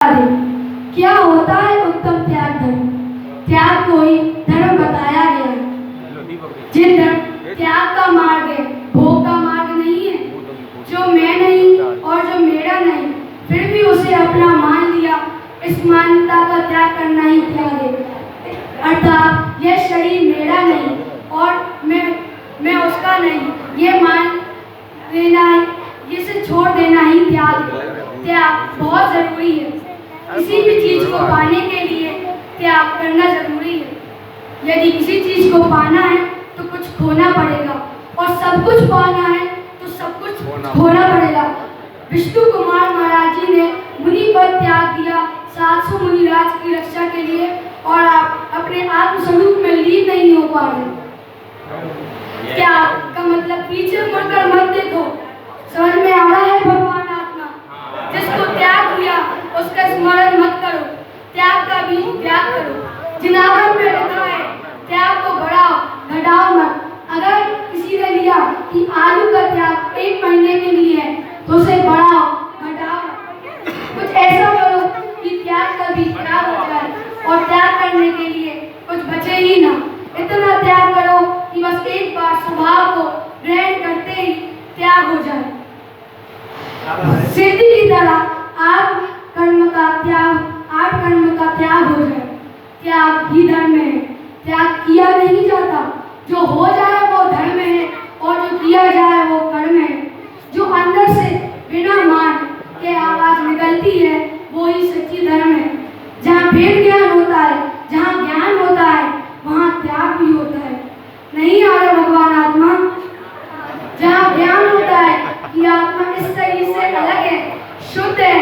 क्या होता है उत्तम त्याग धर्म? त्याग को ही धर्म बताया गया है। जिन धर्म त्याग का मार्ग है, भोग का मार्ग नहीं है। जो मैं नहीं और जो मेरा नहीं, फिर भी उसे अपना मान लिया, इस मान्यता का त्याग करना ही त्याग है। अर्थात यह शरीर मेरा नहीं और मैं उसका नहीं, ये मान लेना, इसे छोड़ देना ही त्याग है। त्याग बहुत जरूरी है। किसी भी चीज को पाने के लिए त्याग करना जरूरी है। यदि किसी चीज को पाना है तो कुछ खोना पड़ेगा, और सब कुछ पाना है तो सब कुछ खोना पड़ेगा। विष्णु कुमार महाराज जी ने मुनि पद त्याग दिया 700 मुनिराज की रक्षा के लिए, और आप अपने आत्म स्वरूप में लीन नहीं हो पा रहे। त्याग का मतलब पीछे मुड़कर मत देखो। समझ में आ रहा है? भगवान आत्मा जिसको त्याग दिया उसका स्मरण मत करो, त्याग का भी त्याग करो। जिनागत में लिखा है त्याग को बढ़ाओ, घटाओ मत। अगर किसी ने लिया कि आलू का त्याग 1 महीने के लिए है तो उसे बढ़ाओ, घटाओ मत। कुछ ऐसा करो कि त्याग का भी त्याग हो जाए, और त्याग करने के लिए कुछ बचे ही ना। इतना त्याग करो कि बस एक बार स्वभाव को ग्रहण करते ही त्याग हो जाए। सिद्धि की तरह आठ कर्म का त्याग हो जाए। त्याग ही धर्म है। त्याग किया नहीं जाता। जो हो जाए वो धर्म है, और जो किया जाए वो कर्म है। जो अंदर से बिना मान के आवाज निकलती है वो ही सच्ची धर्म है। जहाँ भेद ज्ञान होता है, जहाँ ज्ञान होता है, वहाँ त्याग भी होता है। नहीं आ रहा भगवान आत्मा? जहाँ ज्ञान होता है कि आत्मा इस शरीर से अलग है, शुद्ध है,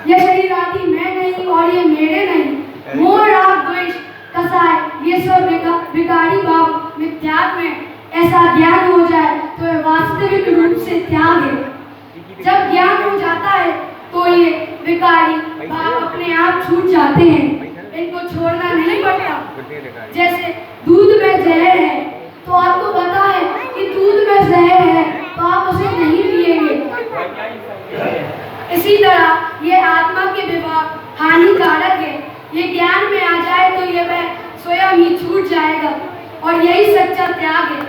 यह शरीर आदि मैं नहीं और ये मेरे नहीं, मोह राग द्वेष कसाय ये सब विकारी भाव मिथ्यात्व में ऐसा ज्ञान हो जाए तो यह वास्तविक रूप से त्याग है। जब ज्ञान हो जाता है तो ये विकारी भाव अपने आप छूट जाते हैं, इनको छोड़ना नहीं पड़ता। जैसे दूध में जहर है तो आपको पता है कि दूध में जहर है तो आप उसे नहीं पिएंगे। इसी तरह ये आत्मा के विभाग हानिकारक है। ये ज्ञान में आ जाए तो ये वह स्वयं ही छूट जाएगा, और यही सच्चा त्याग है।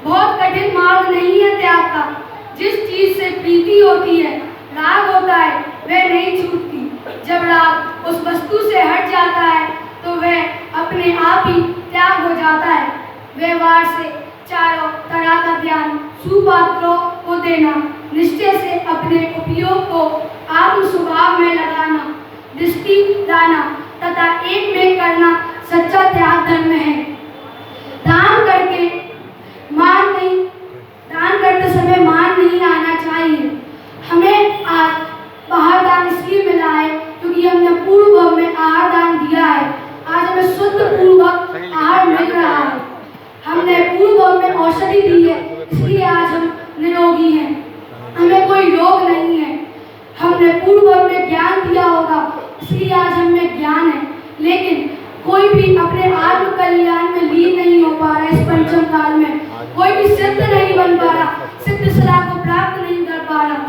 बहुत कठिन मार्ग नहीं है त्याग का। जिस चीज से प्रीति होती है, राग होता है, वह नहीं छूटती। जब राग उस वस्तु से हट जाता है तो वह अपने आप ही त्याग हो जाता है। व्यवहार से चारों तरह का ध्यान सुपात्रों को देना, निश्चय से अपने उपयोग को आत्म स्वभाव में लगाना, दृष्टि लाना तथा एक में करना सच्चा त्याग धर्म है। दान करते समय मान नहीं आना चाहिए। हमें आज बाहर दान इसलिए मिला है क्योंकि हमने पूर्व भाव में आहार दान दिया है। आज हमें शुद्ध पूर्वक आहार मिल रहा है। हमने पूर्व भाव में औषधि दी है, इसलिए आज हम निरोगी हैं। हमें कोई रोग नहीं है। हमने पूर्व भाव में ज्ञान दिया होगा, इसलिए आज हमें ज्ञान है। लेकिन कोई भी अपने आत्म कल्याण में लीन नहीं हो पा रहा। इस पंचम काल में कोई भी सिद्ध नहीं बन पा रहा, सिद्ध सलाह को प्राप्त नहीं कर पा रहा।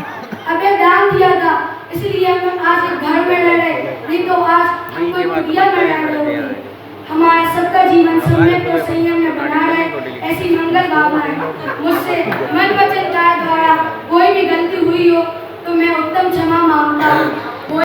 हमें दान दिया था इसलिए हम आज एक घर में रह रहे, नहीं तो आज हम कोई कुटिया में रह रहे होंगे। हमारा सबका जीवन सम्यक और संयम में बना रहे, ऐसी मंगल भावनाएं। मुझसे मन वचन काया द्वारा कोई भी गलती हुई हो तो मैं उत्तम क्षमा मांगता हूँ।